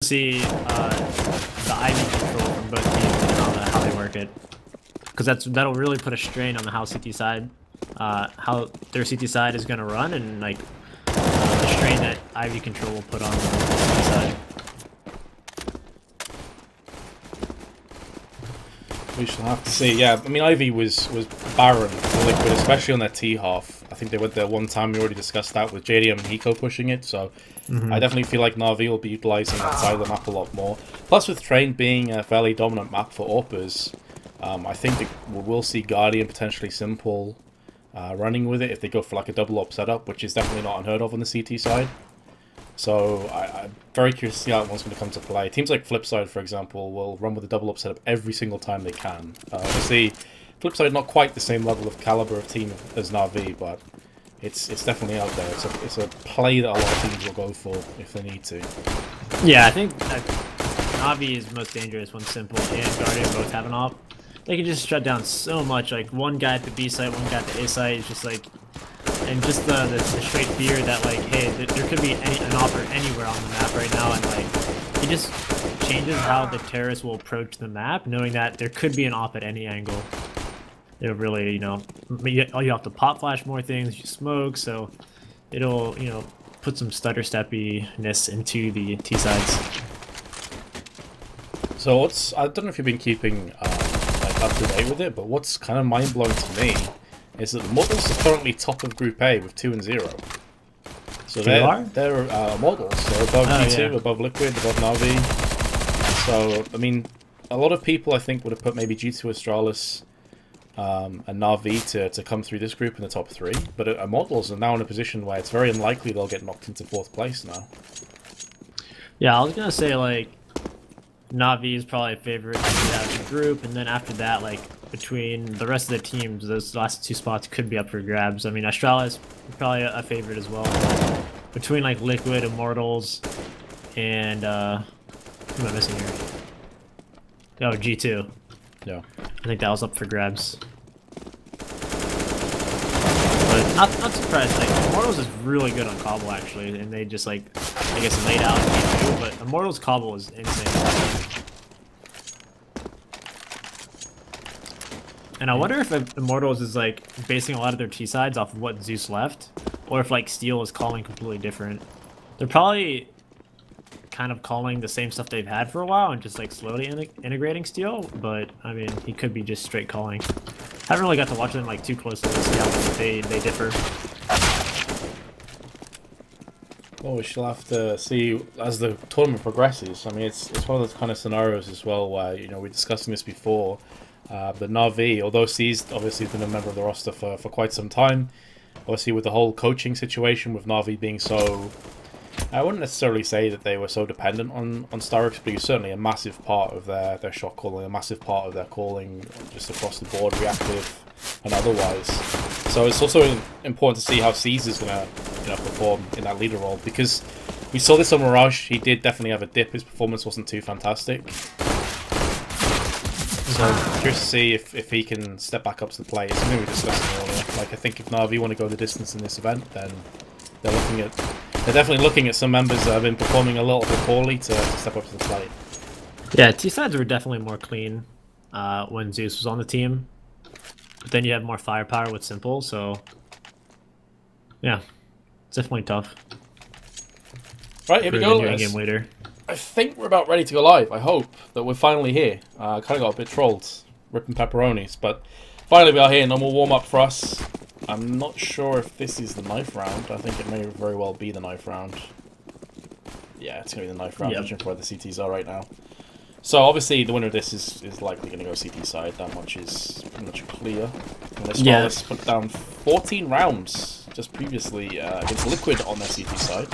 see the IV control from both teams and how they work it, because that'll really put a strain on the how CT side, how their CT side is going to run, and like the strain that IV control will put on the CT side. We shall have to see. Yeah, I mean, Ivy was barren for Liquid, especially on their T half. I think they went there one time. We already discussed that with JDM and Hiko pushing it. So I definitely feel like NaVi will be utilizing that side of the map a lot more. Plus, with Train being a fairly dominant map for AWPers, I think we'll see Guardian, potentially Simple, running with it if they go for like a double op setup, which is definitely not unheard of on the CT side. So I'm very curious to see how that one's going to come to play. Teams like Flipside, for example, will run with a double up setup every single time they can. Obviously, Flipside not quite the same level of caliber of team as NaVi, but it's definitely out there. It's a play that a lot of teams will go for if they need to. Yeah, I think that NaVi is most dangerous when Simple and Guardian both have an op. They can just shut down so much. Like one guy at the B site, one guy at the A site is just like. And just the straight fear that, like, hey, there could be an offer anywhere on the map right now, and, like, it just changes how the terrorists will approach the map, knowing that there could be an op at any angle. It'll really, you know, you have to pop flash more things, you smoke, so it'll, you know, put some stutter steppiness into the T sides. So I don't know if you've been keeping, like, up to date with it, but what's kind of mind-blowing to me is that the models are currently top of Group A with 2-0. So they're models. They're above G2, above Liquid, above NaVi. So, I mean, a lot of people, I think, would have put maybe G2 Astralis and NaVi to come through this group in the top 3. But models are now in a position where it's very unlikely they'll get knocked into 4th place now. Yeah, I was going to say, like, NaVi is probably a favorite to get out of the group, and then after that, like, between the rest of the teams, those last 2 spots could be up for grabs. I mean, Astralis is probably a favorite as well. Between, like, Liquid, Immortals, and, who am I missing here? Oh, G2. Yeah. I think that was up for grabs. But not surprised, like, Immortals is really good on Cobble, actually, and they just, like, I guess laid out G2, but Immortals Cobble is insane. And I wonder if Immortals is, like, basing a lot of their T-sides off of what Zeus left, or if, like, Steel is calling completely different. They're probably kind of calling the same stuff they've had for a while and just, like, slowly integrating Steel, but, I mean, he could be just straight calling. Haven't really got to watch them, like, too closely to see how they differ. Well, we shall have to see as the tournament progresses. I mean, it's one of those kind of scenarios as well where, you know, we're discussing this before. But NaVi, although C's obviously been a member of the roster for quite some time, obviously with the whole coaching situation with NaVi being so, I wouldn't necessarily say that they were so dependent on Starix, but he's certainly a massive part of their shot calling, a massive part of their calling just across the board, reactive and otherwise. So it's also important to see how C's is going to perform in that leader role, because we saw this on Mirage. He did definitely have a dip. His performance wasn't too fantastic. So curious to see if he can step back up to the plate. It's something we discussed earlier. Like, I think if NaVi want to go the distance in this event, then they're definitely looking at some members that have been performing a little bit poorly to step up to the plate. Yeah, T-sides were definitely more clean when Zeus was on the team. But then you have more firepower with Simple, so yeah, it's definitely tough. Right, here we go. Game later. I think we're about ready to go live. I hope that we're finally here. Kind of got a bit trolled, ripping pepperonis, but finally we are here. Normal warm-up for us. I'm not sure if this is the knife round. I think it may very well be the knife round. Yeah, it's going to be the knife round, judging for where the CTs are right now. So obviously the winner of this is likely going to go CT side. That much is pretty much clear. Let's put down 14 rounds just previously against Liquid on their CT side.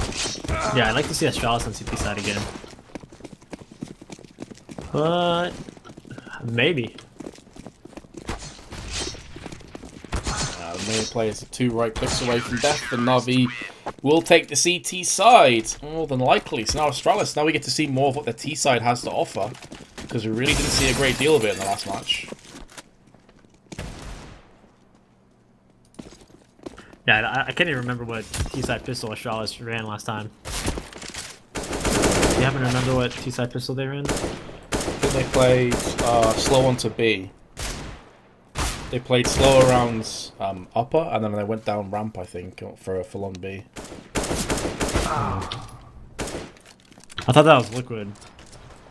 Yeah, I'd like to see Astralis on CT side again. But maybe. The main players are 2 right clicks away from death, and NaVi will take the CT side. More than likely. So now Astralis, now we get to see more of what the T side has to offer, because we really didn't see a great deal of it in the last match. Yeah, I can't even remember what T-side pistol Astralis ran last time. you happen to remember what T-side pistol they were in? I think they played slow onto B. They played slow around upper, and then they went down ramp, I think, for a full-on B. I thought that was liquid.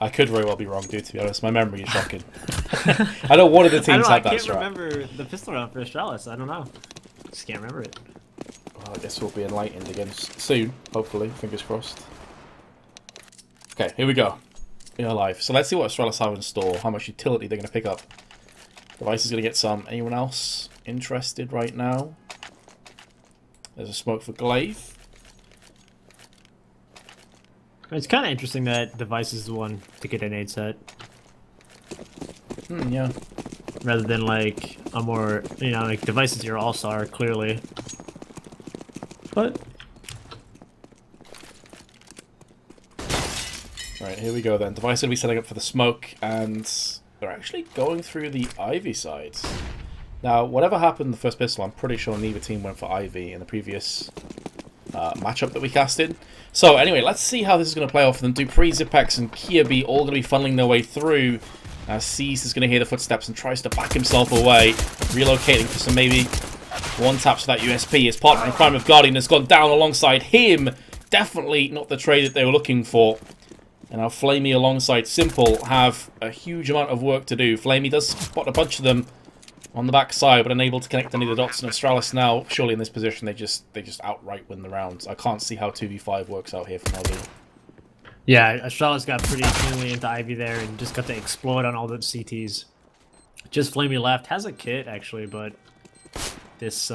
I could very well be wrong, dude, to be honest. My memory is shocking. I know one of the teams had that strat. I can't remember the pistol round for Astralis. I don't know. Just can't remember it. Well, I guess we'll be enlightened again soon, hopefully. Fingers crossed. Okay, here we go. We are live. So let's see what Astralis have in store, how much utility they're going to pick up. Device is going to get some. Anyone else interested right now? There's a smoke for Glaive. It's kind of interesting that Device is the one to get an 8 set. Yeah. Rather than like a more, you know, like Device is your all-star, clearly. But... Alright, here we go then. Device going to be setting up for the smoke, and they're actually going through the Ivy sides. Now, whatever happened in the first pistol, I'm pretty sure neither team went for Ivy in the previous matchup that we casted. So anyway, let's see how this is going to play off for them. Dupree, Zipex, and Kiabi all going to be funneling their way through. Cease is going to hear the footsteps and tries to back himself away, relocating for some maybe one taps for that USP. His partner in crime of Guardian has gone down alongside him. Definitely not the trade that they were looking for. And now Flamey alongside Simple have a huge amount of work to do. Flamey does spot a bunch of them on the backside, but unable to connect any of the dots. And Astralis now, surely in this position, they just outright win the rounds. I can't see how 2v5 works out here for NaVi. yeah, Astralis got pretty cleanly into Ivy there and just got to explode on all the CTs. Just Flamey left. Has a kit, actually, but this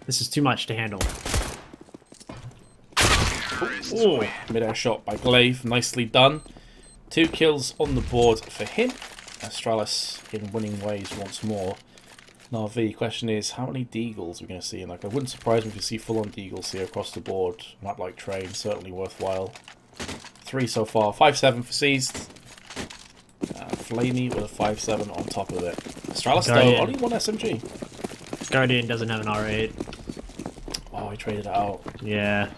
is too much to handle. Ooh, mid-air shot by Glaive. Nicely done. 2 kills on the board for him. Astralis in winning ways once more. NaVi, question is, how many Deagles are we going to see? And like, I wouldn't surprise me if you see full-on Deagles here across the board. Might like train, certainly worthwhile. 3 so far. 5-7 for Seized. Flamey with a 5-7 on top of it. Astralis, though, only 1 SMG. Guardian doesn't have an R8. Oh, he traded it out. Yeah.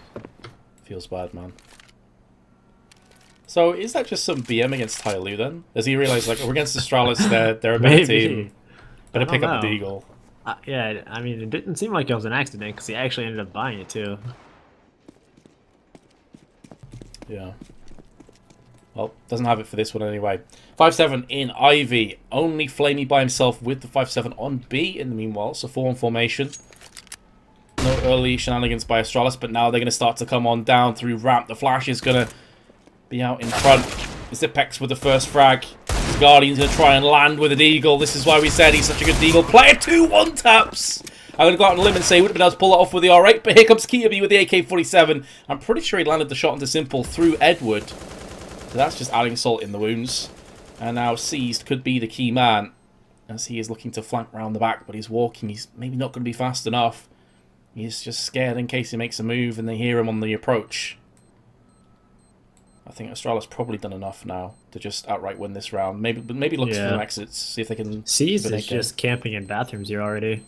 Feels bad, man. So, is that just some BM against Tyloo, then? Does he realise, like, we're against Astralis, they're a better team. Better pick up the Deagle. Yeah, I mean, it didn't seem like it was an accident, because he actually ended up buying it, too. Yeah. Well, doesn't have it for this one anyway. 5-7 in Ivy. Only Flamey by himself with the 5-7 on B in the meanwhile, so 4 in formation. No early shenanigans by Astralis, but now they're going to start to come on down through ramp. The Flash is going to be out in front. Zipex with the first frag. Guardian's going to try and land with a Deagle. This is why we said he's such a good Deagle player. 2 1-taps. I'm going to go out on a limb and say he would have been able to pull it off with the R8, but here comes Kiabi with the AK-47. I'm pretty sure he landed the shot into Simple through Edward. So that's just adding salt in the wounds. And now Seized could be the key man, as he is looking to flank round the back, but he's walking. He's maybe not going to be fast enough. He's just scared in case he makes a move and they hear him on the approach. I think Astralis probably done enough now to just outright win this round. Maybe look for some exits, see if they can... Seized is just camping in bathrooms here already.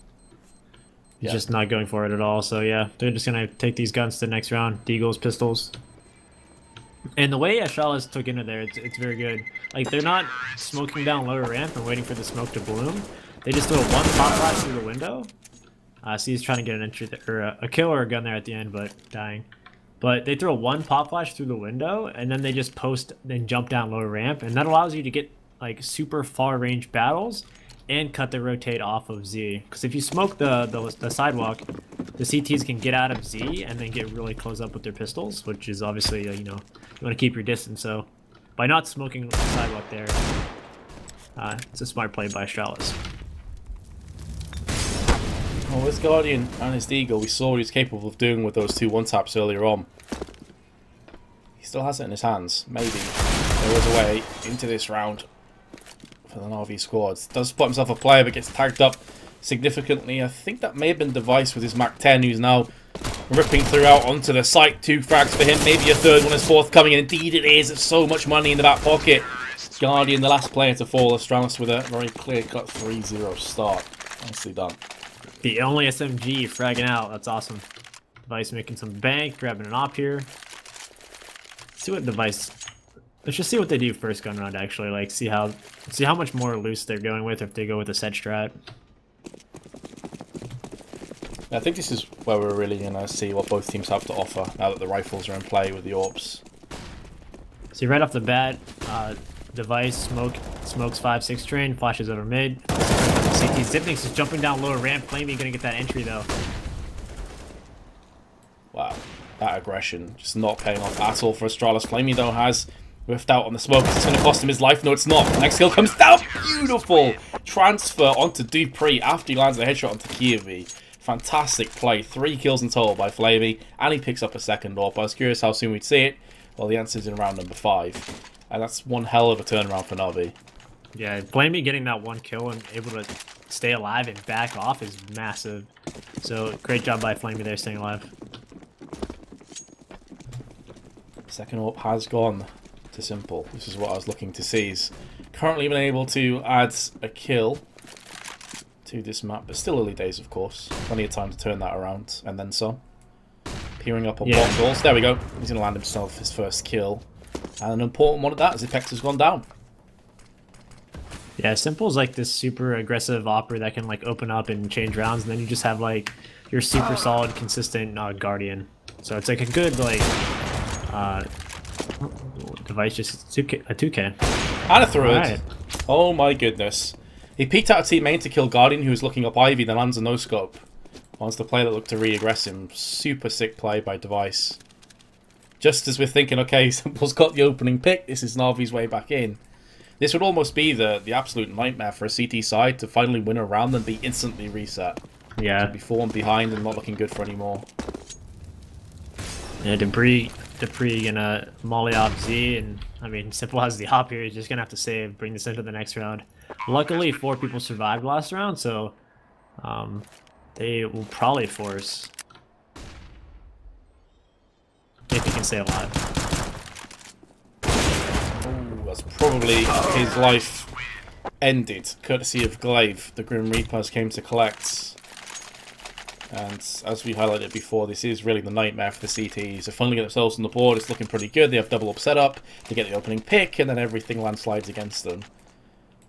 He's just not going for it at all. So yeah, they're just going to take these guns to the next round. Deagles, pistols. And the way Astralis took into there, it's very good. Like, they're not smoking down lower ramp and waiting for the smoke to bloom. They just throw 1 pop flash through the window. So he's trying to get an entry or a kill or a gun there at the end, but dying. But they throw 1 pop flash through the window, and then they just post and jump down lower ramp, and that allows you to get like super far range battles and cut the rotate off of Z. Because if you smoke the sidewalk, the CTs can get out of Z and then get really close up with their pistols, which is obviously you know, you want to keep your distance. So by not smoking the sidewalk there, it's a smart play by Astralis. Oh, this Guardian and his Deagle, we saw what he was capable of doing with those 2 1-taps earlier on. He still has it in his hands. Maybe there is a way into this round for the NaVi squad. Does spot himself a player, but gets tagged up significantly. I think that may have been Device with his Mac-10, who's now ripping throughout onto the site. 2 frags for him. Maybe a third one is forthcoming, and indeed it is. There's so much money in the back pocket. Guardian, the last player to fall. Astralis with a very clear-cut 3-0 start. Nicely done. The only SMG fragging out. That's awesome. Device making some bank, grabbing an op here. Let's see what Device Let's just see what they do first gun round. Actually, like see how much more loose they're going with, or if they go with a set strat. I think this is where we're really gonna see what both teams have to offer now that the rifles are in play with the AWPs. See, right off the bat, Device smokes 5-6 train, flashes over mid. CT Zipnix is jumping down lower ramp. Flamey gonna get that entry though. Wow, that aggression just not paying off at all for Astralis. Flamey though has whiffed out on the smoke. It's going to cost him his life. No, it's not. Next kill comes down. Beautiful transfer onto Dupree after he lands a headshot onto Kievi. Fantastic play. 3 kills in total by Flamey, and he picks up a second AWP. I was curious how soon we'd see it. Well, the answer's in round number 5. And that's one hell of a turnaround for NaVi. Yeah, Flamey getting that 1 kill and able to stay alive and back off is massive. So, great job by Flamey there staying alive. Second AWP has gone to Simple. This is what I was looking to see. He's currently been able to add a kill to this map, but still early days, of course. Plenty of time to turn that around, and then some. Peering up on block doors. There we go. He's going to land himself his first kill. And an important one at that, as Apex has gone down. Yeah, Simple's like this super aggressive opera that can like open up and change rounds, and then you just have like your super solid, consistent Guardian. So it's like a good like Device just a 2K. And a third. Right. Oh my goodness. He peeked out a teammate to kill Guardian, who was looking up Ivy, then lands a no-scope. Wants the play that looked to re-aggress him. Super sick play by Device. Just as we're thinking, okay, Simple's got the opening pick, this is NaVi's way back in. This would almost be the absolute nightmare for a CT side to finally win a round and be instantly reset. Yeah. To be 4 and behind and not looking good for anymore. Yeah, Dupree gonna molly off Z, and I mean, Simple has the hop here. He's just gonna have to save, bring this into the next round. Luckily, 4 people survived last round, so they will probably force if he can stay alive. Ooh, that's probably his life ended, courtesy of Glaive. The Grim Reapers came to collect. And as we highlighted before, this is really the nightmare for the CTs. They're finally get themselves on the board. It's looking pretty good. They have double up setup. They get the opening pick, and then everything landslides against them.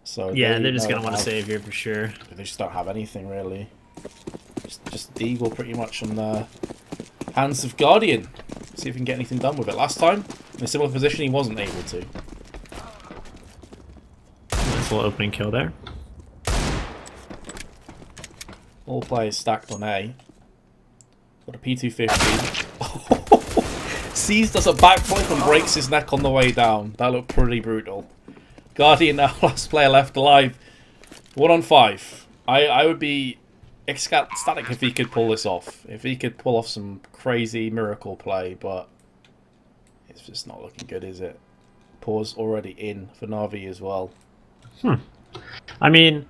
So yeah, they're just gonna want to save here for sure. They just don't have anything really. Just Eagle pretty much on the hands of Guardian. See if we can get anything done with it. Last time, in a similar position, he wasn't able to. Nice little opening kill there. All players stacked on A. Got a P250. Sees does a backflip and breaks his neck on the way down. That looked pretty brutal. Guardian now, last player left alive. 1 on 5. I would be ecstatic if he could pull this off. If he could pull off some crazy miracle play, but it's just not looking good, is it? Pause already in for NaVi as well. I mean,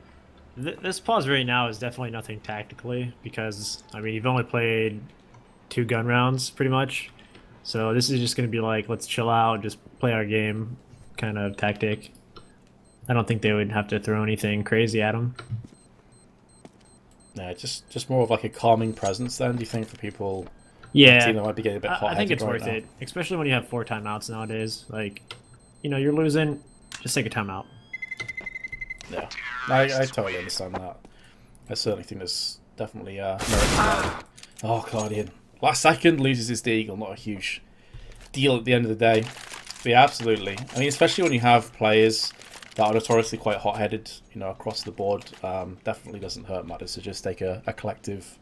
this pause right now is definitely nothing tactically, because I mean, you've only played 2 gun rounds pretty much, so this is just going to be like, let's chill out, just play our game kind of tactic. I don't think they would have to throw anything crazy at him. Yeah, just more of like a calming presence then, do you think, for people? Yeah, They might be getting a bit hot-headed. I think it's right worth now. it, especially when you have 4 timeouts nowadays. Like, you know, you're losing, just take a timeout. Yeah, I totally understand that. I certainly think there's definitely merit to that. Oh, Guardian. Last second loses his Deagle, not a huge deal at the end of the day. But yeah, absolutely. I mean, especially when you have players that are notoriously quite hot-headed, you know, across the board, definitely doesn't hurt matters to just take a collective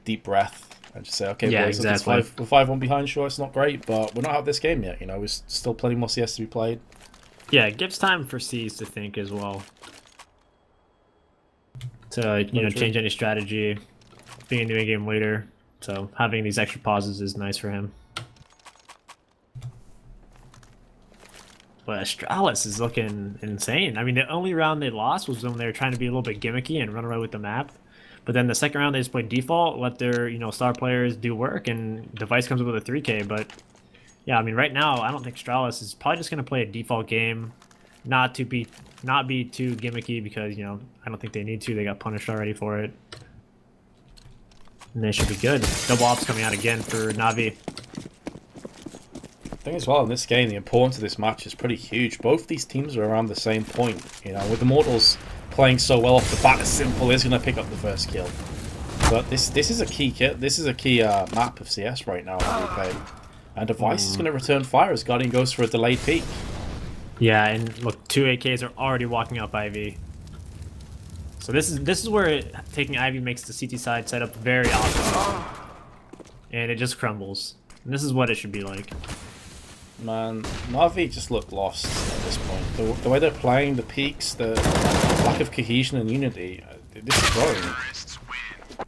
deep breath and just say, okay, yeah, boys, exactly. we're 5-1 behind, sure, it's not great, but we're not out of this game yet, you know, there's still plenty more CS to be played. Yeah, it gives time for C's to think as well. To, you know, change any strategy, being a new game leader. So having these extra pauses is nice for him. But Astralis is looking insane. I mean, the only round they lost was when they were trying to be a little bit gimmicky and run away with the map. But then the second round they just played default, let their, you know, star players do work, and Device comes up with a 3K. But yeah, I mean, right now I don't think Astralis is probably just gonna play a default game, not be too gimmicky, because, you know, I don't think they need to. They got punished already for it. And they should be good. Double ops coming out again for NaVi. thing as well in this game, the importance of this match is pretty huge. Both these teams are around the same point. You know, with the Mortals playing so well off the bat, Simple is going to pick up the first kill. But this is a key map of CS right now. And Device is going to return fire as Guardian goes for a delayed peek. Yeah, and look, 2 AKs are already walking up Ivy. So this is where taking Ivy makes the CT side setup very awkward. And it just crumbles. And this is what it should be like. Man, NaVi just look lost at this point. The way they're playing, the peaks, the lack of cohesion and unity, this is growing.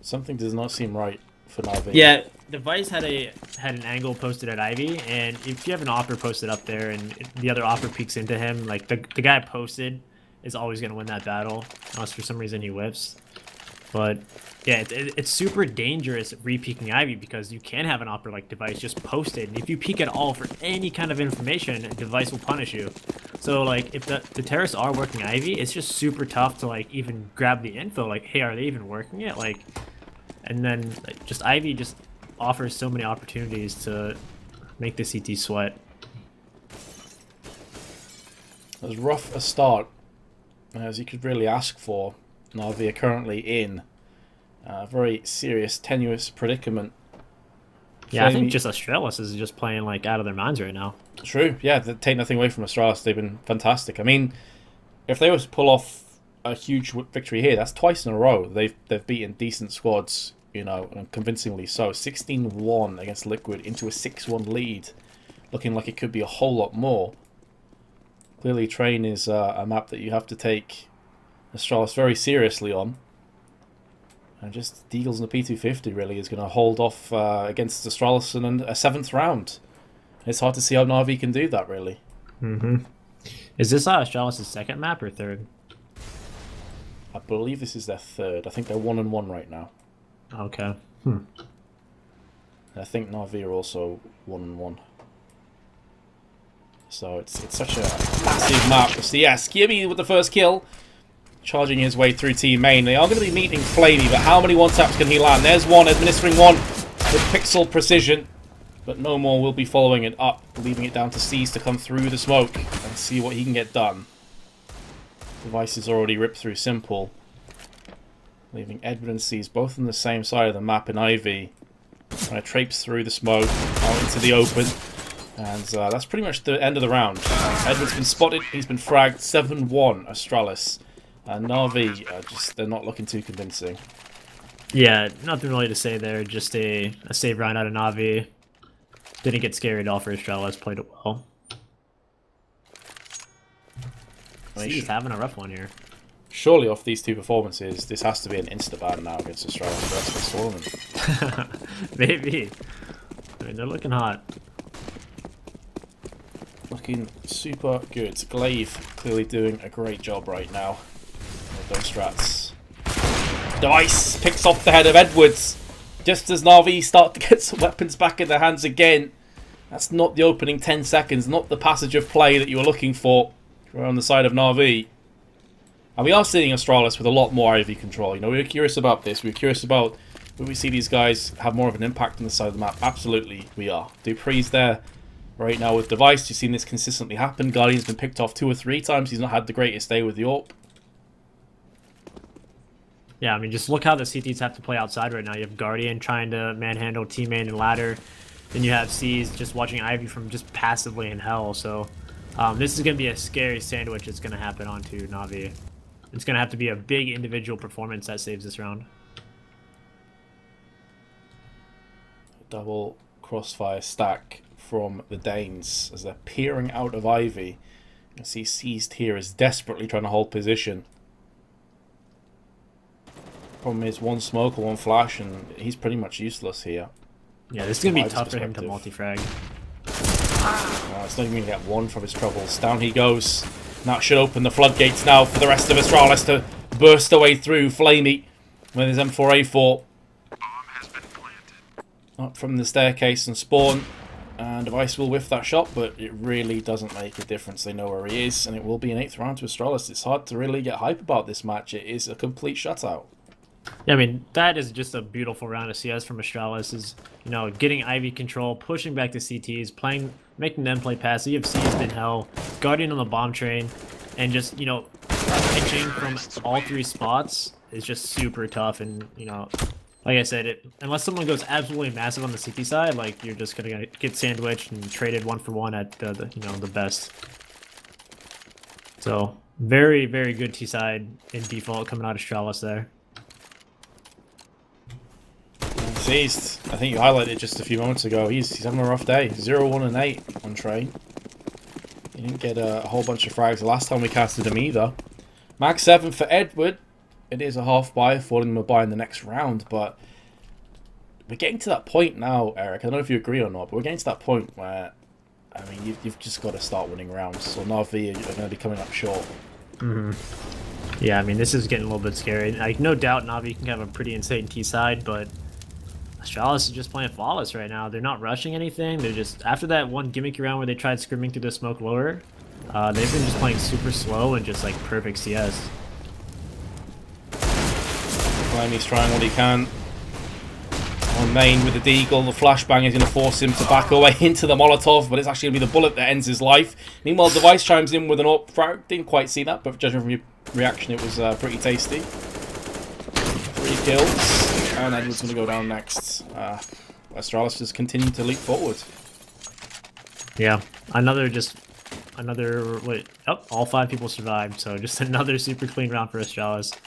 Something does not seem right for NaVi. Yeah, Device had an angle posted at Ivy, and if you have an offer posted up there and the other offer peeks into him, like the guy posted is always going to win that battle, unless for some reason he whiffs. But yeah, it's super dangerous re-peeking Ivy because you can have an offer like Device just posted, and if you peek at all for any kind of information, Device will punish you. So like if the terrorists are working Ivy, it's just super tough to like even grab the info. Like, hey, are they even working it? Like, and then like, just Ivy just offers so many opportunities to make the CT sweat. As rough a start as you could really ask for, NaVi are currently in a very serious, tenuous predicament. Yeah, I think just Astralis is just playing like out of their minds right now. True, yeah, they take nothing away from Astralis. They've been fantastic. I mean, if they were to pull off a huge victory here, that's twice in a row. They've beaten decent squads, you know, and convincingly so. 16-1 against Liquid into a 6-1 lead, looking like it could be a whole lot more. Clearly, Train is a map that you have to take Astralis very seriously on. And just Deagles and the P250 really is going to hold off against Astralis in a 7th round. It's hard to see how NaVi can do that, really. Is this Astralis' 2nd map or 3rd? I believe this is their 3rd. I think they're 1-1 right now. Okay. I think NaVi are also 1-1. So it's such a massive map. So yeah, Skibby with the first kill, charging his way through team main. They are going to be meeting Flamey, but how many one-taps can he land? There's one, administering one with pixel precision, but no more will be following it up, leaving it down to C's to come through the smoke and see what he can get done. Device is already ripped through Simple, leaving Edward and C's both on the same side of the map in Ivy, trying to traipse through the smoke out into the open. And that's pretty much the end of the round. Edward's been spotted, he's been fragged, 7-1 Astralis. And NaVi, they're not looking too convincing. Yeah, nothing really to say there, just a save round out of NaVi. Didn't get scary at all for Astralis, played it well. He's having a rough one here. Surely off these two performances, this has to be an insta-ban now against Astralis for the rest of the tournament. Maybe. I mean, they're looking hot. Looking super good. Glaive clearly doing a great job right now with those strats. Device picks off the head of Edwards just as NaVi start to get some weapons back in their hands again. That's not the opening 10 seconds, not the passage of play that you were looking for on the side of NaVi. And we are seeing Astralis with a lot more IV control. You know, we were curious about this. We were curious about will we see these guys have more of an impact on the side of the map. Absolutely, we are. Dupree's there right now with Device. You've seen this consistently happen. Guardian's been picked off 2 or 3 times. He's not had the greatest day with the AWP. Yeah, I mean, just look how the CTs have to play outside right now. You have Guardian trying to manhandle teammate and ladder. Then you have C's just watching Ivy from just passively in hell. So this is going to be a scary sandwich that's going to happen onto NaVi. It's going to have to be a big individual performance that saves this round. Double crossfire stack from the Danes as they're peering out of Ivy. You can see Seized here is desperately trying to hold position. Problem is one smoke or one flash and he's pretty much useless here. Yeah, this is going to be tough for him to multi-frag. It's not even going to get one from his troubles. Down he goes. That should open the floodgates now for the rest of Astralis to burst away through. Flamey with his M4A4. Up from the staircase and spawn. And Device will whiff that shot, but it really doesn't make a difference. They know where he is, and it will be an 8th round to Astralis. It's hard to really get hype about this match. It is a complete shutout. Yeah, I mean, that is just a beautiful round of CS from Astralis. Is, you know, getting Ivy control, pushing back the CTs, playing making them play passive. CSG has been hell. Guardian on the bomb train, and just, you know, pitching from all 3 spots is just super tough. And, you know, like I said, unless someone goes absolutely massive on the CT side, like, you're just gonna get sandwiched and traded 1-for-1 at the you know, the best. So very, very good T side in default coming out of Astralis there. Seized. I think you highlighted just a few moments ago. He's having a rough day. 0-1-8 on train. He didn't get a whole bunch of frags the last time we casted him either. Max 7 for Edward. It is a half buy, affording him a buy in the next round, but we're getting to that point now, Eric. I don't know if you agree or not, but we're getting to that point where, I mean, you've just got to start winning rounds. So NaVi are going to be coming up short. Yeah, I mean, this is getting a little bit scary. Like, no doubt NaVi can have a pretty insane T side, but Astralis is just playing flawless right now. They're not rushing anything. They're just, after that one gimmicky round where they tried screaming through the smoke lower, they've been just playing super slow and just like perfect CS. He's trying what he can on main with the Deagle. The flashbang is going to force him to back away into the Molotov, but it's actually going to be the bullet that ends his life. Meanwhile, Device chimes in with an AWP frag. Didn't quite see that, but judging from your reaction, it was pretty tasty. 3 kills, and Edward's going to go down next. Astralis just continue to leap forward. Yeah, wait, oh, all 5 people survived, so just another super clean round for Astralis.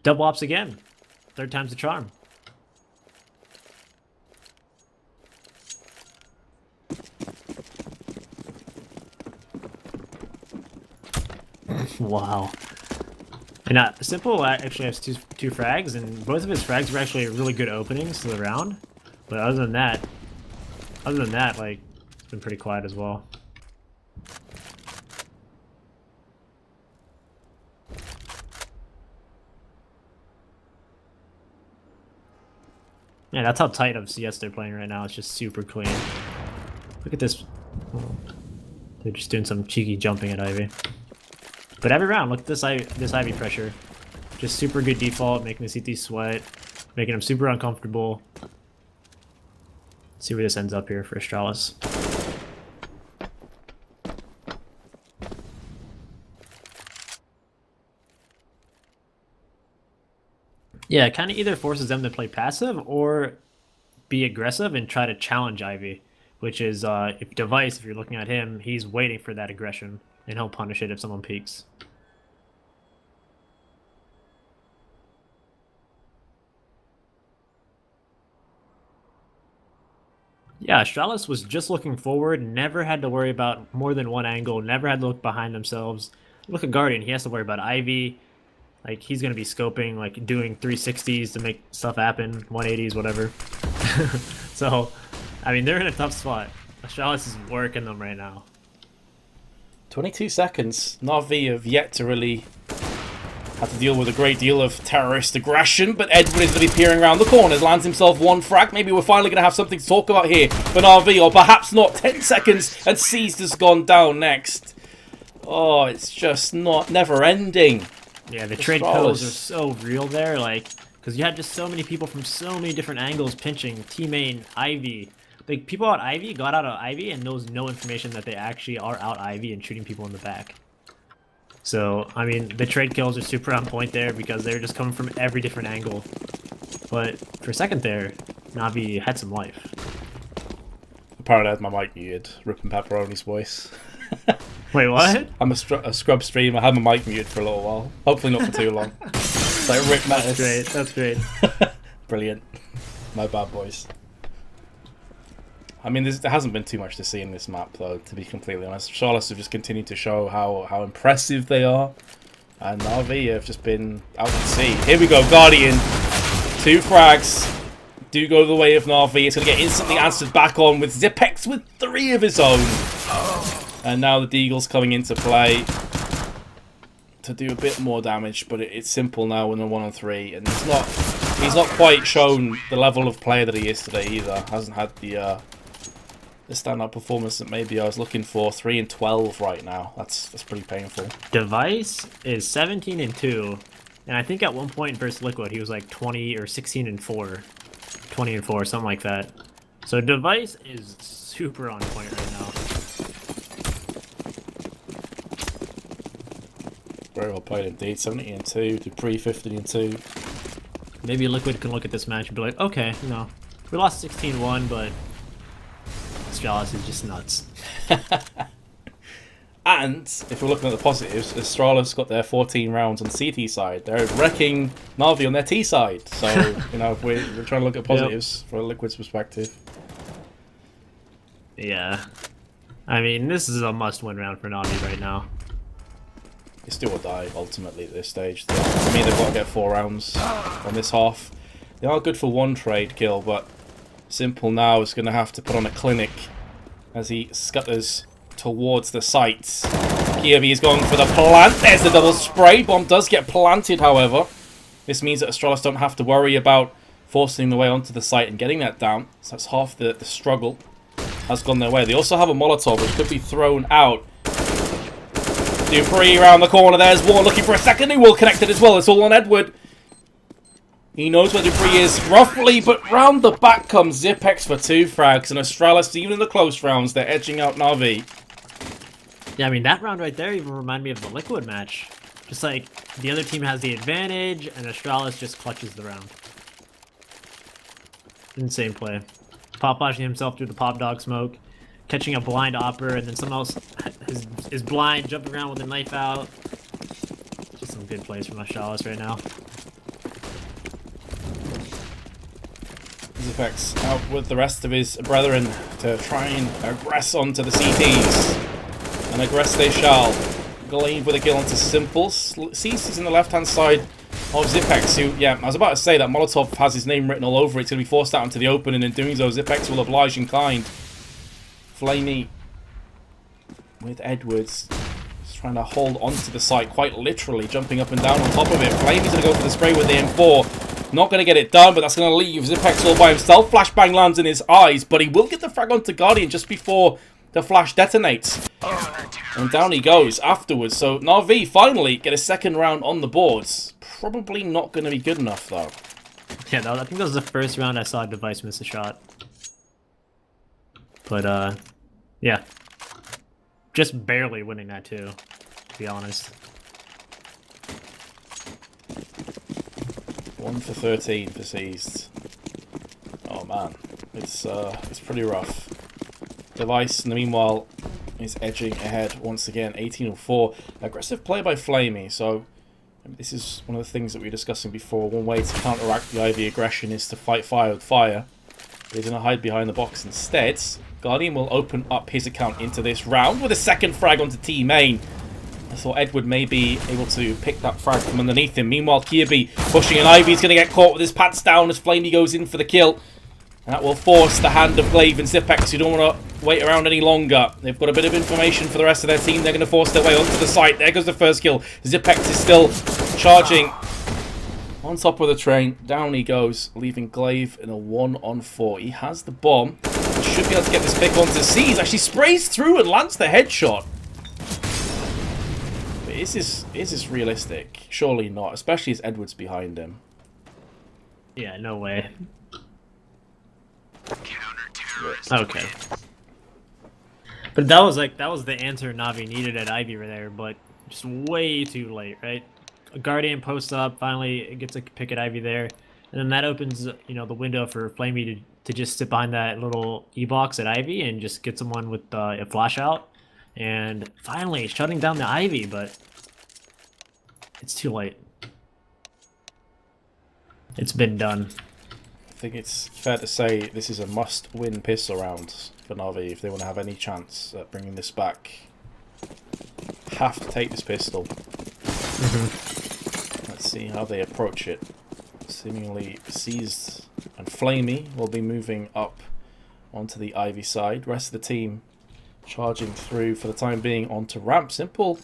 Double ops again. 3rd time's the charm. Wow. And Simple actually has two frags, and both of his frags were actually really good openings to the round. But other than that, like, it's been pretty quiet as well. Yeah, that's how tight of CS they're playing right now. It's just super clean. Look at this. Oh, they're just doing some cheeky jumping at Ivy. But every round, look at this Ivy pressure. Just super good default, making the CT sweat, making them super uncomfortable. Let's see where this ends up here for Astralis. Yeah, it kind of either forces them to play passive or be aggressive and try to challenge Ivy, which is, if Device, if you're looking at him, he's waiting for that aggression, and he'll punish it if someone peeks. Yeah, Astralis was just looking forward, never had to worry about more than one angle, never had to look behind themselves. Look at Guardian, he has to worry about Ivy. Like, he's going to be scoping, like, doing 360s to make stuff happen, 180s, whatever. So, I mean, they're in a tough spot. Astralis is working them right now. 22 seconds. NaVi have yet to really have to deal with a great deal of terrorist aggression, but Edward is going to be peering around the corners, lands himself 1 frag. Maybe we're finally going to have something to talk about here for NaVi, or perhaps not. 10 seconds, and Seized has gone down next. Oh, it's just never ending. Yeah, the trade codes are so real there, like, because you had just so many people from so many different angles pinching, T-main, Ivy. Like, people out Ivy got out of Ivy and knows no information that they actually are out Ivy and shooting people in the back. So, I mean, the trade kills are super on point there because they're just coming from every different angle. But for a second there, NaVi had some life. Apparently I had my mic muted, ripping Pepperoni's voice. Wait, what? I'm a scrub streamer. I had my mic muted for a little while. Hopefully not for too long. It's like Rick Mattis. That's great. Brilliant. My bad, boys. I mean, there hasn't been too much to see in this map, though, to be completely honest. Astralis have just continued to show how impressive they are. And NaVi have just been out to sea. Here we go, Guardian. 2 frags. Do go the way of NaVi. It's going to get instantly answered back on with Zipex with 3 of his own. And now the Deagle's coming into play to do a bit more damage, but it's simple now when they're 1-on-3, and he's not quite shown the level of player that he is today either. Hasn't had the standout performance that maybe I was looking for. 3-12 right now. That's pretty painful. Device is 17-2, and I think at one point versus Liquid he was like 20 or 16-4, 20-4, something like that. So Device is super on point right now. Very well played indeed. 17-2, Dupree 15-2. Maybe Liquid can look at this match and be like, okay, you know, we lost 16-1, but Astralis is just nuts. And if we're looking at the positives, Astralis got their 14 rounds on CT side. They're wrecking NaVi on their T side. So, you know, if we're trying to look at positives from Liquid's perspective. Yeah. I mean, this is a must-win round for NaVi right now. It's do or die, ultimately, at this stage. For me, they've got to get 4 rounds on this half. They are good for one trade kill, but Simple now is going to have to put on a clinic as he scutters towards the site. Kirby is going for the plant. There's the double spray. Bomb does get planted, however. This means that Astralis don't have to worry about forcing the way onto the site and getting that down. So that's half the struggle has gone their way. They also have a Molotov, which could be thrown out. Dupree around the corner. There's War looking for a second. He will connect it as well. It's all on Edward. He knows where Dupree is roughly, but round the back comes Zipex for 2 frags. And Astralis, even in the close rounds, they're edging out NaVi. Yeah, I mean, that round right there even reminded me of the Liquid match. Just like, the other team has the advantage, and Astralis just clutches the round. Insane play. Pop flashing himself through the pop dog smoke, catching a blind opper, and then someone else is blind, jumping around with a knife out. Just some good plays from Astralis right now. Zipex out with the rest of his brethren to try and aggress onto the CTs. And aggress they shall. Glaive with a kill onto Simple. Cease is in the left-hand side of Zipex, who, yeah, I was about to say that Molotov has his name written all over it. It's going to be forced out into the open, and in doing so, Zipex will oblige in kind. Flamey with Edwards. Just trying to hold onto the site, quite literally, jumping up and down on top of it. Flamey's going to go for the spray with the M4. Not going to get it done, but that's going to leave Zipex all by himself. Flashbang lands in his eyes, but he will get the frag onto Guardian just before the flash detonates. And down he goes afterwards. So NaVi finally get a second round on the boards. Probably not going to be good enough, though. Yeah, I think that was the first round I saw Device miss a shot. But, yeah. Just barely winning that, too, to be honest. 1 for 13 for Seized. Oh, man. It's pretty rough. Device, in the meanwhile, is edging ahead once again, 18-4. Aggressive play by Flamey, so this is one of the things that we were discussing before. One way to counteract the IV aggression is to fight fire with fire. But he's going to hide behind the box instead. Guardian will open up his account into this round with a second frag onto T main. I thought Edward may be able to pick that frag from underneath him. Meanwhile, Kirby pushing an Ivy's going to get caught with his pants down as Flamey goes in for the kill. And that will force the hand of Glaive and Zipex, who don't want to wait around any longer. They've got a bit of information for the rest of their team. They're going to force their way onto the site. There goes the first kill. Zipex is still charging on top of the train. Down he goes, leaving Glaive in a 1-on-4. He has the bomb. He should be able to get this pick onto C's. Actually sprays through and lands the headshot. But is this realistic? Surely not, especially as Edward's behind him. Yeah, no way. Okay. But that was the answer Navi needed at Ivy right there, but just way too late, right? A Guardian posts up, finally gets a pick at Ivy there, and then that opens, you know, the window for Flamey to just sit behind that little E-box at Ivy and just get someone with a flash out, and finally shutting down the Ivy, but it's too late. It's been done. I think it's fair to say this is a must-win pistol round for Navi if they want to have any chance at bringing this back. Have to take this pistol. Let's see how they approach it. Seemingly Seized and Flamey will be moving up onto the Ivy side. Rest of the team charging through for the time being onto ramp. Simple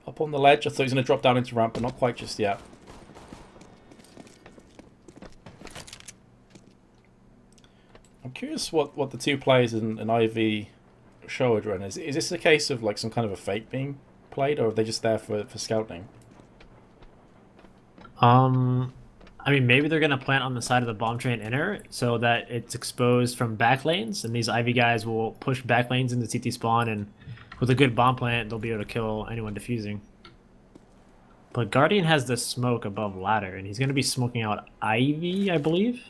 up on the ledge. I thought he was going to drop down into ramp, but not quite just yet. I'm curious what the two players in IV showed, Ren. Is this a case of like some kind of a fake being played, or are they just there for scouting? I mean, maybe they're gonna plant on the side of the bomb train inner so that it's exposed from back lanes, and these Ivy guys will push back lanes into CT spawn, and with a good bomb plant, they'll be able to kill anyone defusing. But Guardian has the smoke above ladder, and he's going to be smoking out Ivy, I believe.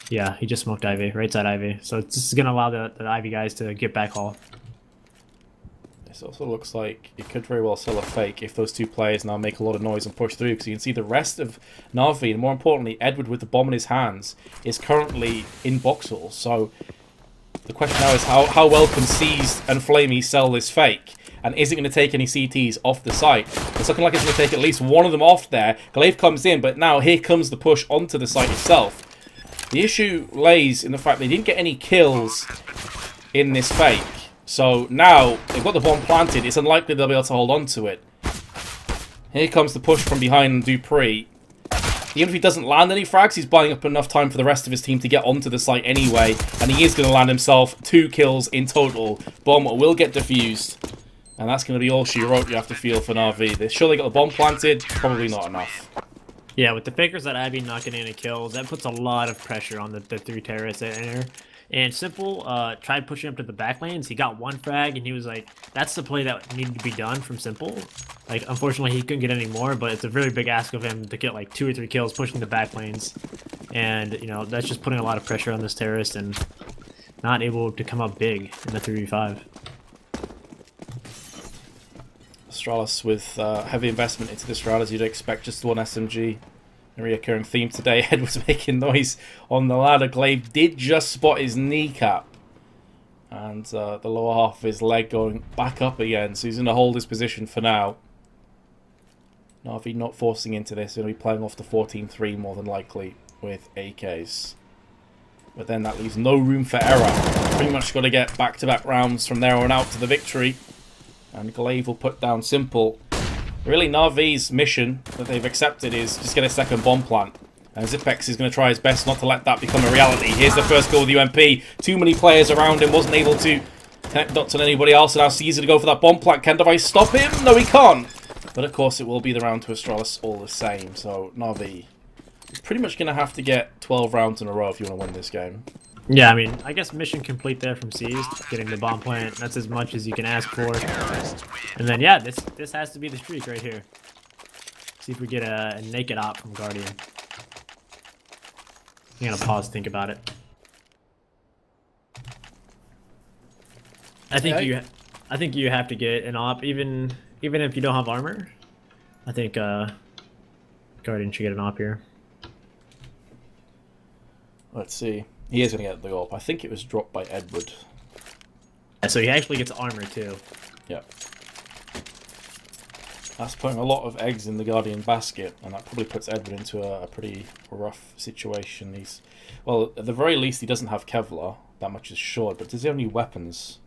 Yeah, he just smoked Ivy, right side Ivy. So this is going to allow the Ivy guys to get back hall. This also looks like it could very well sell a fake if those two players now make a lot of noise and push through, because you can see the rest of NaVi, and more importantly, Edward with the bomb in his hands, is currently in Boxhall. So the question now is how well can Seized and Flamey sell this fake? And is it going to take any CTs off the site? It's looking like it's going to take at least one of them off there. Glaive comes in, but now here comes the push onto the site itself. The issue lays in the fact they didn't get any kills in this fake. So now they've got the bomb planted. It's unlikely they'll be able to hold on to it. Here comes the push from behind Dupree. Even if he doesn't land any frags, he's buying up enough time for the rest of his team to get onto the site anyway. And he is going to land himself 2 kills in total. Bomb will get defused. And that's going to be all she wrote you have to feel for NaVi. They're sure they got the bomb planted. Probably not enough. Yeah, with the fakers at Ivy not getting any kills, that puts a lot of pressure on the 3 terrorists that enter. And Simple tried pushing up to the back lanes. He got 1 frag, and he was like, that's the play that needed to be done from Simple. Like, unfortunately, he couldn't get any more, but it's a very big ask of him to get like 2 or 3 kills pushing the back lanes. And, you know, that's just putting a lot of pressure on this terrorist and not able to come up big in the 3v5. Astralis with heavy investment into this round, as you'd expect, just 1 SMG. A reoccurring theme today. Ed was making noise on the ladder. Glaive did just spot his kneecap. And the lower half of his leg going back up again. So he's going to hold his position for now. NaVi not forcing into this. He'll be playing off the 14-3 more than likely with AKs. But then that leaves no room for error. Pretty much got to get back-to-back rounds from there on out to the victory. And Glaive will put down Simple. Really, NaVi's mission that they've accepted is just get a second bomb plant. And Zipex is going to try his best not to let that become a reality. Here's the first goal with UMP. Too many players around him, wasn't able to connect dots on anybody else. And now Caesar to go for that bomb plant. Can NaVi stop him? No, he can't. But of course, it will be the round to Astralis all the same. So NaVi is pretty much going to have to get 12 rounds in a row if you want to win this game. Yeah, I mean, I guess mission complete there from Seized, getting the bomb plant. That's as much as you can ask for. And then, yeah, this has to be the streak right here. See if we get a naked op from Guardian. I'm gonna pause and think about it. I think you have to get an op, even if you don't have armor. I think Guardian should get an op here. Let's see. He is going to get the op. I think it was dropped by Edward. So he actually gets armor too. Yeah. That's putting a lot of eggs in the Guardian basket, and that probably puts Edward into a pretty rough situation. Well, at the very least, he doesn't have Kevlar. That much is sure. But does he have any weapons?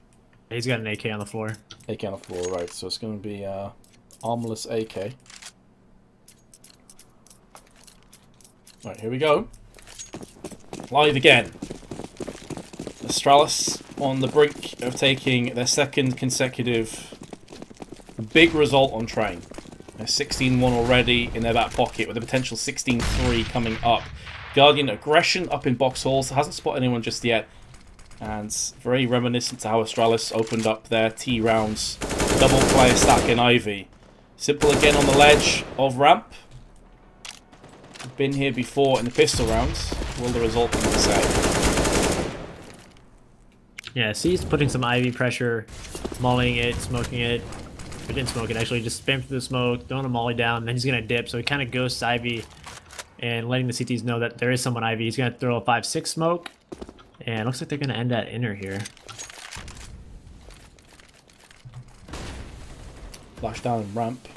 He's got an AK on the floor. AK on the floor, right. So it's going to be armorless AK. Right, here we go. Live again. Astralis on the brink of taking their 2nd consecutive big result on train. They're 16-1 already in their back pocket with a potential 16-3 coming up. Guardian aggression up in box halls. Hasn't spotted anyone just yet. And very reminiscent to how Astralis opened up their T rounds. Double player stack in Ivy. Simple again on the ledge of ramp. Been here before in the pistol rounds. Will the result be the same? Yeah, see, he's putting some Ivy pressure, mollying it, smoking it. He didn't smoke it, actually. Just spam through the smoke, throwing a molly down, and then he's going to dip. So he kind of ghosts Ivy and letting the CTs know that there is someone Ivy. He's going to throw a 5-6 smoke. And it looks like they're going to end at inner here. Flash down and ramp.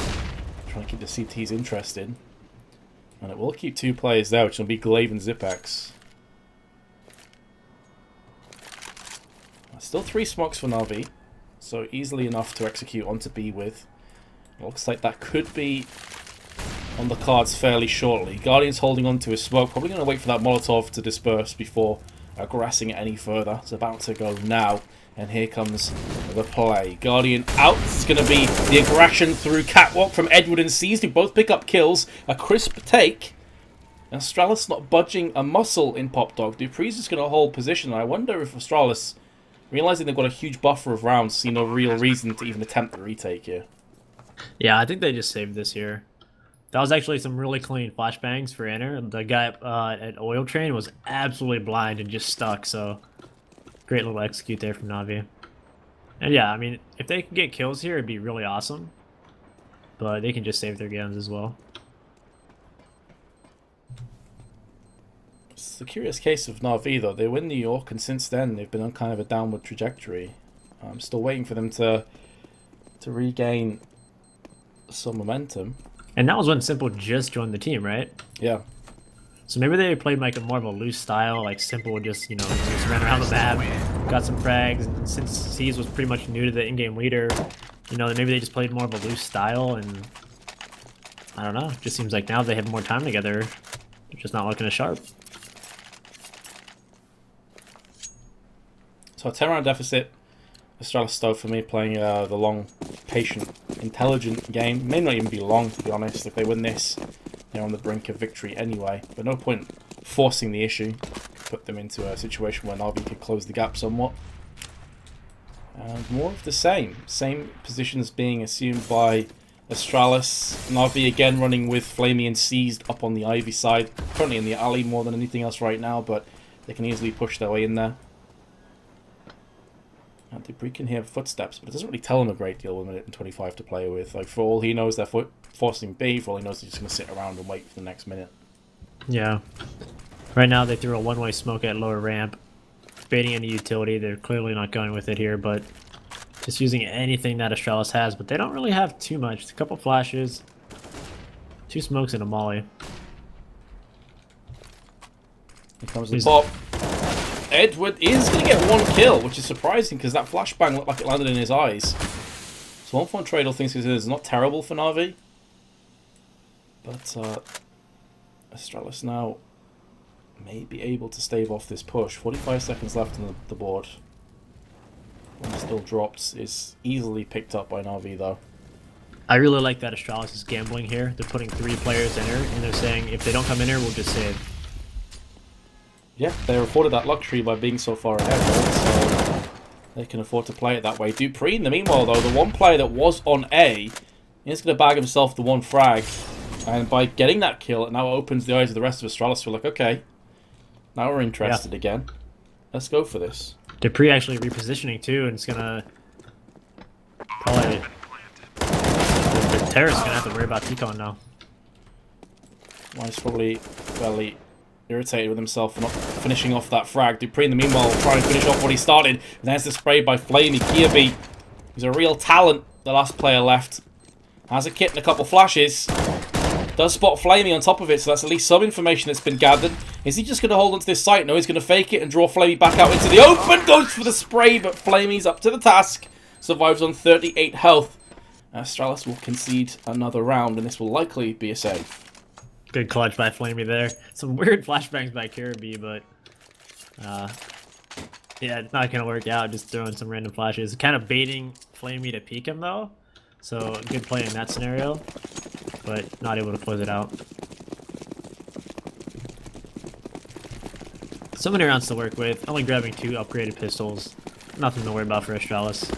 Trying to keep the CTs interested. And it will keep 2 players there, which will be Glaive and Zipex. Still 3 smokes for NaVi, so easily enough to execute onto B with. It looks like that could be on the cards fairly shortly. Guardian's holding on to his smoke, probably going to wait for that Molotov to disperse before aggressing it any further. It's about to go now, and here comes the play. Guardian out. It's going to be the aggression through catwalk from Edward and Seized, who both pick up kills. A crisp take. Astralis not budging a muscle in Pop Dog. Dupree's just going to hold position. I wonder if Astralis, realizing they've got a huge buffer of rounds, see no real reason to even attempt the retake here. Yeah, I think they just saved this here. That was actually some really clean flashbangs for Inner. The guy at Oil Train was absolutely blind and just stuck, so great little execute there from Navi. And yeah, I mean, if they can get kills here, it'd be really awesome. But they can just save their guns as well. It's a curious case of NaVi, though. They win New York, and since then they've been on kind of a downward trajectory. I'm still waiting for them to regain some momentum. And that was when Simple just joined the team, right? Yeah. So maybe they played like a more of a loose style, like Simple just, you know, just ran around the map, got some frags, and since C's was pretty much new to the in-game leader, you know, maybe they just played more of a loose style, and I don't know, it just seems like now they have more time together, they're just not looking as sharp. So a 10-round deficit. Astralis stove for me playing the long, patient, intelligent game. May not even be long, to be honest. If they win this, they're on the brink of victory anyway. But no point forcing the issue. Put them into a situation where NaVi could close the gap somewhat. And more of the same. Same positions being assumed by Astralis. NaVi again running with Flamey and Seized up on the Ivy side. Currently in the alley more than anything else right now, but they can easily push their way in there. Debris can hear footsteps, but it doesn't really tell him a great deal with 1:25 to play with. Like, for all he knows, they're forcing B. For all he knows, he's just going to sit around and wait for the next minute. Yeah. Right now, they threw a one-way smoke at lower ramp, baiting any utility. They're clearly not going with it here, but just using anything that Astralis has. But they don't really have too much. It's a couple flashes, 2 smokes, and a molly. Here comes the pop. Edward is going to get 1 kill, which is surprising because that flashbang looked like it landed in his eyes. So 1-1 Tradle thinks it is not terrible for NaVi. But Astralis now may be able to stave off this push. 45 seconds left on the board. One still drops. Is easily picked up by NaVi though. I really like that Astralis is gambling here. They're putting 3 players in here, and they're saying if they don't come in here, we'll just save. Yeah, they afforded that luxury by being so far ahead, right? So they can afford to play it that way. Dupree, in the meanwhile, though, the one player that was on A is going to bag himself the 1 frag. And by getting that kill, it now opens the eyes of the rest of Astralis. We're like, okay, now we're interested again. Let's go for this. Dupree actually repositioning, too, and it's going to probably... The terrorist's going to have to worry about T-Con now. Well, he's probably fairly irritated with himself for not finishing off that frag. Dupree, in the meanwhile, trying to finish off what he started. And there's the spray by Flamey. Kiabi, he's a real talent, the last player left. Has a kit and a couple flashes. Does spot Flamey on top of it, so that's at least some information that's been gathered. Is he just going to hold onto this site? No, he's going to fake it and draw Flamey back out into the open. Goes for the spray, but Flamey's up to the task. Survives on 38 health. Astralis will concede another round, and this will likely be a save. Good clutch by Flamey there. Some weird flashbangs by Caribou, but yeah, it's not gonna work out. Just throwing some random flashes, kind of baiting Flamey to peek him though. So good play in that scenario, but not able to close it out. So many rounds to work with. Only grabbing 2 upgraded pistols. Nothing to worry about for Astralis.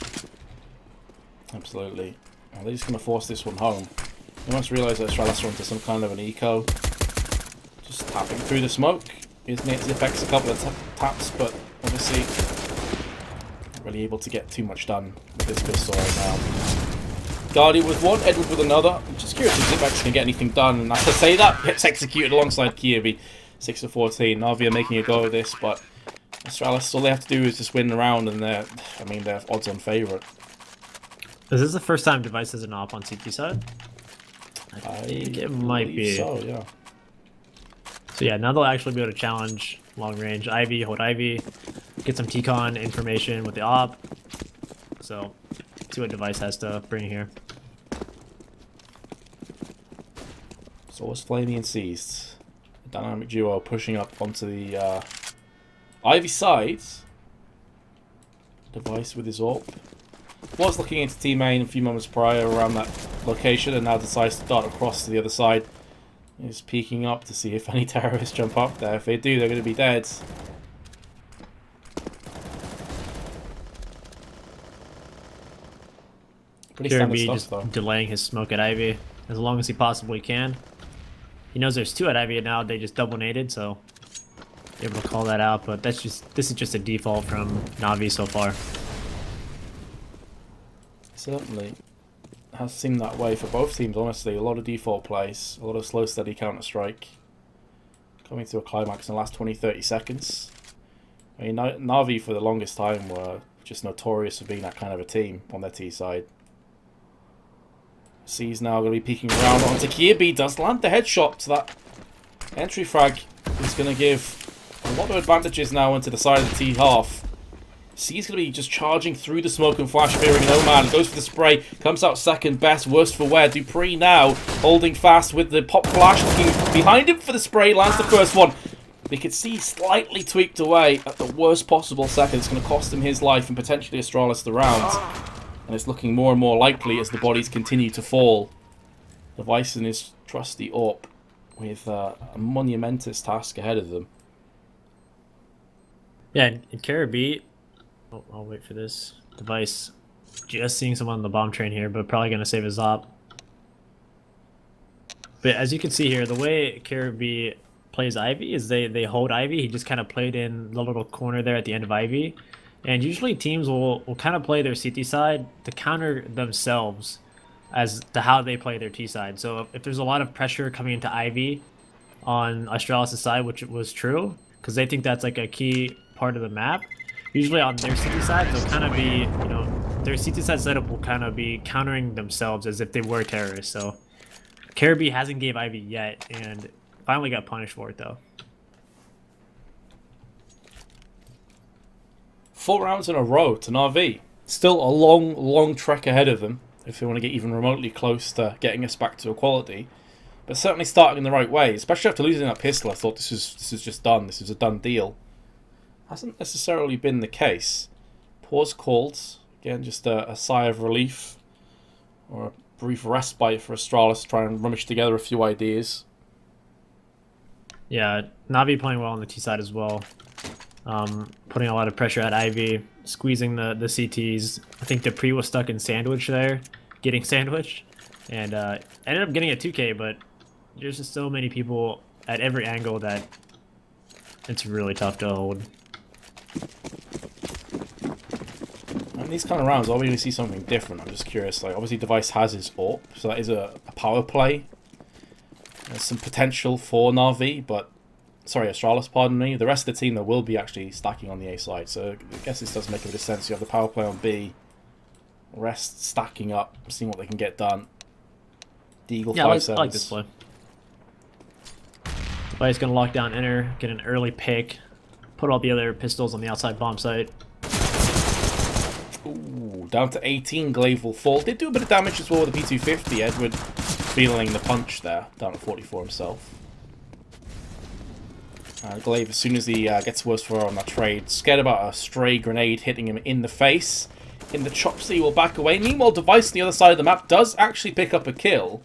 Absolutely. Well, they're just gonna force this one home. He must realise that Astralis are onto some kind of an eco. Just tapping through the smoke. His mate Zipex a couple of taps, but obviously not really able to get too much done with this pistol right now. Guardian with 1, Edward with another. I'm just curious if Zipex can get anything done, and as I say that, gets executed alongside Kiabi. 6-14. NaVi are making a go of this, but Astralis, all they have to do is just win the round, and they're odds-on favourite. Is this the first time Device has an op on CT side? I think it might be. So, yeah. So yeah, now they'll actually be able to challenge long range Ivy, hold Ivy, get some T-Con information with the op. So, see what Device has to bring here. So was Flamey and Seized. A dynamic duo pushing up onto the Ivy side. Device with his AWP. Was looking into T-Main a few moments prior around that location and now decides to dart across to the other side. He's peeking up to see if any terrorists jump up there. If they do, they're going to be dead. Pretty standard Kirby stuff, just though. delaying his smoke at Ivy as long as he possibly can. He knows there's 2 at Ivy now. They just double naded, so able to call that out. But this is just a default from NaVi so far. Certainly has seemed that way for both teams, honestly. A lot of default plays, a lot of slow, steady Counter-Strike. Coming to a climax in the last 20-30 seconds. I mean, NaVi for the longest time were just notorious for being that kind of a team on their T side. C's now going to be peeking around onto Kirby. Does land the headshot to that entry frag. Is going to give a lot of advantages now into the side of the T half. C's going to be just charging through the smoke and flash, fearing no man. Goes for the spray, comes out second best, worst for wear. Dupree now holding fast with the pop flash, looking behind him for the spray, lands the first one. We could see slightly tweaked away at the worst possible second. It's going to cost him his life and potentially Astralis the round. And it's looking more and more likely as the bodies continue to fall. NaVi and his trusty AWP with a monumentous task ahead of them. Yeah, and Kirby. Oh, I'll wait for this. NaVi just seeing someone on the bomb train here, but probably going to save his op. But as you can see here, the way Kirby plays Ivy is they hold Ivy. He just kind of played in the little corner there at the end of Ivy. And usually teams will kind of play their CT side to counter themselves as to how they play their T side. So if there's a lot of pressure coming into Ivy on Astralis' side, which was true, because they think that's like a key part of the map, usually on their CT side, they'll kind of be, you know, their CT side setup will kind of be countering themselves as if they were terrorists. So Kirby hasn't gave Ivy yet, and finally got punished for it though. 4 rounds in a row to NaVi. Still a long, long trek ahead of them if they want to get even remotely close to getting us back to equality. But certainly starting in the right way, especially after losing that pistol. I thought this is just done. This is a done deal. Hasn't necessarily been the case. Pause called. Again, just a sigh of relief or a brief respite for Astralis to try and rummage together a few ideas. Yeah, NaVi playing well on the T side as well. Putting a lot of pressure at Ivy, squeezing the CTs. I think Dupree was stuck in sandwich there, getting sandwiched, and ended up getting a 2K, but there's just so many people at every angle that it's really tough to hold. And these kind of rounds, I'll really see something different. I'm just curious. Like, obviously, Device has his AWP, so that is a power play. There's some potential for NaVi, but sorry, Astralis, pardon me. The rest of the team, though, will be actually stacking on the A side, so I guess this does make a bit of sense. You have the power play on B, rest stacking up, seeing what they can get done. Deagle 5-7s. I like this play. Device gonna lock down inner, get an early pick, put all the other pistols on the outside bomb site. Ooh, down to 18, Glaive will fall. Did do a bit of damage as well with the P250. Edward feeling the punch there, down to 44 himself. Glaive, as soon as he gets worse for on that trade, scared about a stray grenade hitting him in the face. In the chops, he will back away. Meanwhile, Device on the other side of the map does actually pick up a kill.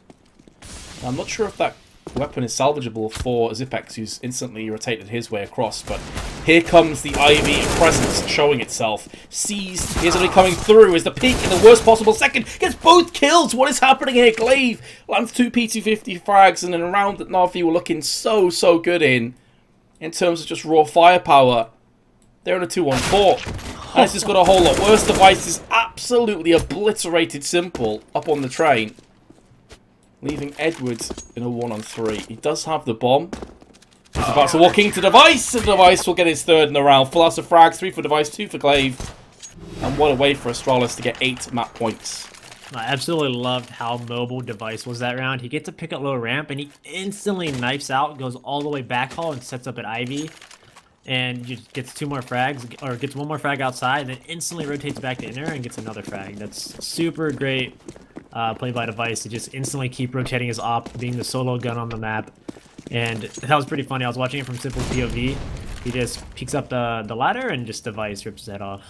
I'm not sure if that weapon is salvageable for Zipex, who's instantly rotated his way across, but here comes the Ivy presence showing itself. Seized, easily coming through as the peak in the worst possible second. Gets both kills. What is happening here? Glaive lands 2 P250 frags, and in a round that NaVi were looking so good in terms of just raw firepower. They're in a 2-1-4. And it's just got a whole lot worse. Device is absolutely obliterated simple up on the train, leaving Edwards in a 1-on-3. He does have the bomb. He's about to walk into Device, and Device will get his third in the round. Full house of frags, 3 for Device, 2 for Glaive. And what a way for Astralis to get 8 map points. I absolutely loved how mobile Device was that round. He gets to pick up low ramp, and he instantly knifes out, goes all the way back hall, and sets up at Ivy. And just gets 2 more frags, or gets 1 more frag outside, and then instantly rotates back to inner and gets another frag. That's super great play by Device to just instantly keep rotating his op, being the solo gun on the map. And that was pretty funny. I was watching it from Simple POV. He just picks up the ladder and just Device rips his head off.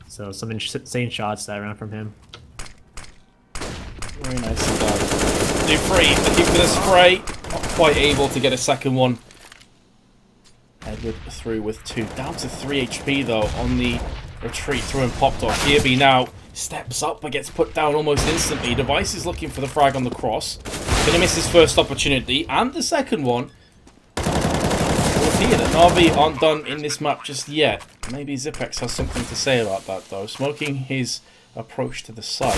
So some insane shots that round from him. Very nicely done. Dupree looking for the spray. Not quite able to get a second one. Edward through with 2. Down to 3 HP though on the retreat. Through and popped off. Kirby now steps up but gets put down almost instantly. Device is looking for the frag on the cross. Gonna miss his first opportunity, and the second one. We'll see that NaVi aren't done in this map just yet. Maybe Zipex has something to say about that though. Smoking his approach to the site.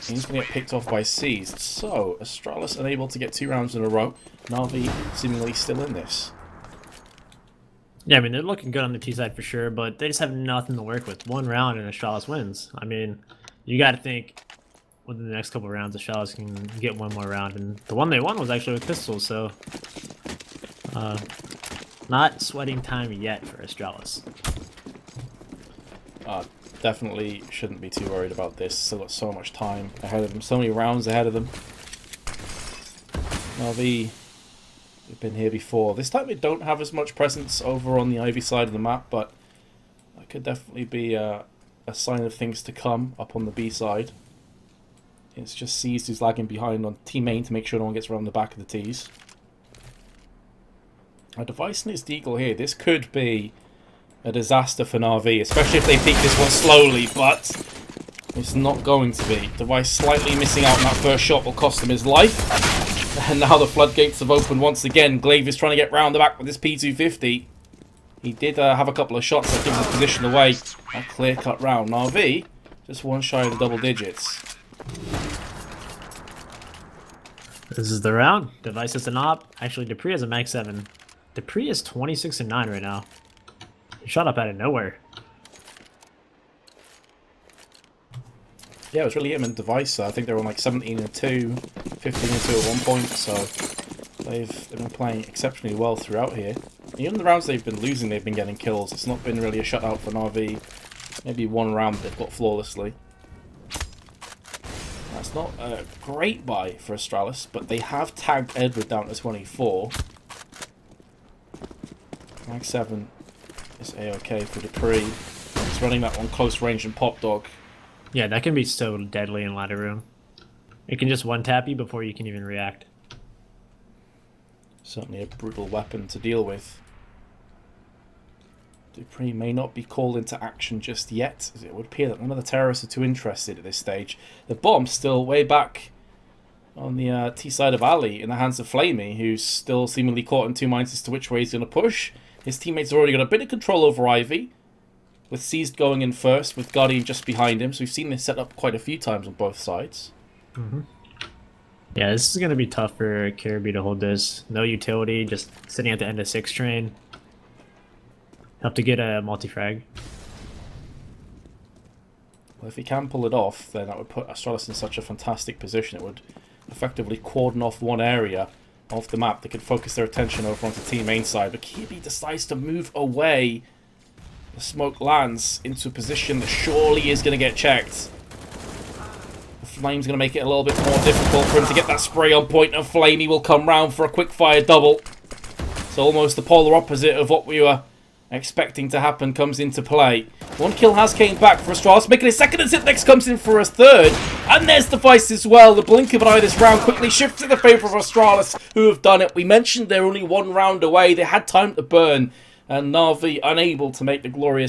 He's going to get picked off by Seized. So, Astralis unable to get 2 rounds in a row. NaVi seemingly still in this. Yeah, I mean, they're looking good on the T side for sure, but they just have nothing to work with. 1 round and Astralis wins. I mean, you got to think within the next couple of rounds, Astralis can get 1 more round. And the one they won was actually with pistols, so not sweating time yet for Astralis. Definitely shouldn't be too worried about this. Still got so much time ahead of them. So many rounds ahead of them. NaVi have been here before. This time they don't have as much presence over on the Ivy side of the map, but that could definitely be a sign of things to come up on the B side. It's just Seized who's lagging behind on T main to make sure no one gets around the back of the T's. A Device and his Deagle here. This could be a disaster for NaVi, especially if they peek this one slowly, but it's not going to be. Device slightly missing out on that first shot will cost him his life. And now the floodgates have opened once again. Glaive is trying to get round the back with his P250. He did have a couple of shots that give his position away. A clear-cut round. NaVi just 1 shy of the double digits. This is the round. Device is an op. Actually, Dupree has a max 7. Dupree is 26-9 right now. He shot up out of nowhere. Yeah, it was really him and Device. I think they were on like 17-2, 15-2 at one point, so they've been playing exceptionally well throughout here. Even the rounds they've been losing, they've been getting kills. It's not been really a shutout for NaVi. Maybe 1 round they've got flawlessly. That's not a great buy for Astralis, but they have tagged Edward down to 24. Mag 7 is A-OK for Dupree. He's running that one close range and pop dog. Yeah, that can be so deadly in ladder room. It can just one-tap you before you can even react. Certainly a brutal weapon to deal with. Dupree may not be called into action just yet, as it would appear that none of the terrorists are too interested at this stage. The bomb's still way back on the T side of Ali in the hands of Flamey, who's still seemingly caught in 2 minds as to which way he's going to push. His teammates have already got a bit of control over Ivy, with Seized going in first, with Guardian just behind him. So we've seen this set up quite a few times on both sides. Yeah, this is going to be tough for Caribou to hold this. No utility, just sitting at the end of 6 train. Have to get a multi-frag. Well, if he can pull it off, then that would put Astralis in such a fantastic position. It would effectively cordon off one area of the map. They could focus their attention over onto team main side. But Kirby decides to move away. The smoke lands into a position that surely is going to get checked. The Flame's going to make it a little bit more difficult for him to get that spray on point, and Flamey will come round for a quick fire double. So almost the polar opposite of what we were expecting to happen comes into play. 1 kill has came back for Astralis, making a second, and Zipnex comes in for a third. And there's Device as well. The blink of an eye this round quickly shifts in the favour of Astralis, who have done it. We mentioned they're only 1 round away. They had time to burn, and NaVi unable to make the glorious